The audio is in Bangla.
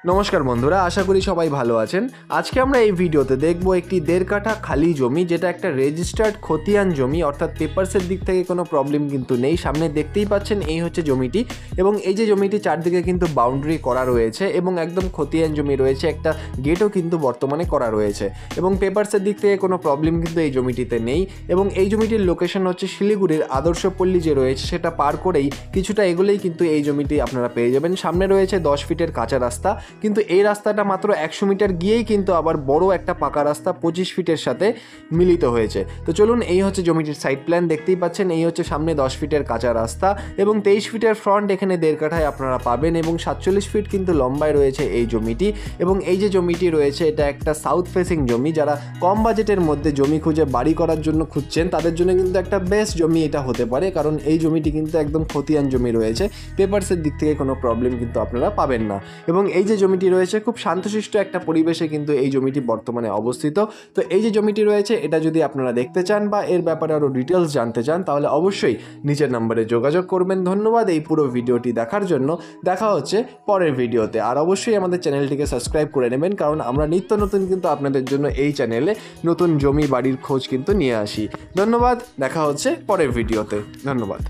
নমস্কার বন্ধুরা, আশা করি সবাই ভালো আছেন। আজকে আমরা এই ভিডিওতে দেখব একটি 1.5 কাঠা খালি জমি, যেটা একটা রেজিস্টার্ড খতিয়ান জমি, অর্থাৎ পেপারসের দিক থেকে কোনো প্রবলেম কিন্তু নেই। সামনে দেখতেই পাচ্ছেন এই হচ্ছে জমিটি, এবং এই যে জমিটি চারদিকে কিন্তু বাউন্ডারি করা রয়েছে এবং একদম খতিয়ান জমি রয়েছে, একটা গেটও কিন্তু বর্তমানে করা রয়েছে, এবং পেপারসের দিক থেকে কোনো প্রবলেম কিন্তু এই জমিটিতে নেই। এবং এই জমিটির লোকেশন হচ্ছে শিলিগুড়ির আদর্শপল্লী যে রয়েছে সেটা পার করেই কিছুটা এগোলেই কিন্তু এই জমিটি আপনারা পেয়ে যাবেন। সামনে রয়েছে 10 ফিটের কাঁচা রাস্তা, কিন্তু এই রাস্তাটা মাত্র 100 মিটার গিয়েই কিন্তু আবার বড় একটা পাকা রাস্তা 25 ফিটের সাথে মিলিত হয়েছে। তো চলুন, এই হচ্ছে জমিটির সাইড প্ল্যান, দেখতেই পাচ্ছেন। এই হচ্ছে সামনে 10 ফিটের কাঁচা রাস্তা এবং 23 ফিটের ফ্রন্ট এখানে 1.5 কাঠায় আপনারা পাবেন, এবং 47 ফিট কিন্তু লম্বায় রয়েছে এই জমিটি। এবং এই যে জমিটি রয়েছে এটা একটা সাউথ ফেসিং জমি। যারা কম বাজেটের মধ্যে জমি খুঁজে বাড়ি করার জন্য খুঁজছেন তাদের জন্য কিন্তু একটা বেস্ট জমি এটা হতে পারে, কারণ এই জমিটি কিন্তু একদম খতিয়ান জমি রয়েছে, পেপারসের দিক থেকে কোনো প্রবলেম কিন্তু আপনারা পাবেন না। এবং এই যে জমিটি রয়েছে খুব শান্তশিষ্ট একটা পরিবেশে কিন্তু এই জমিটি বর্তমানে অবস্থিত। তো এই যে জমিটি রয়েছে এটা যদি আপনারা দেখতে চান বা এর ব্যাপারে আরও ডিটেলস জানতে চান তাহলে অবশ্যই নিচের নম্বরে যোগাযোগ করবেন। ধন্যবাদ এই পুরো ভিডিওটি দেখার জন্য। দেখা হচ্ছে পরের ভিডিওতে। আর অবশ্যই আমাদের চ্যানেলটিকে সাবস্ক্রাইব করে নেবেন, কারণ আমরা নিত্য নতুন কিন্তু আপনাদের জন্য এই চ্যানেলে নতুন জমি বাড়ির খোঁজ কিন্তু নিয়ে আসি। ধন্যবাদ, দেখা হচ্ছে পরের ভিডিওতে। ধন্যবাদ।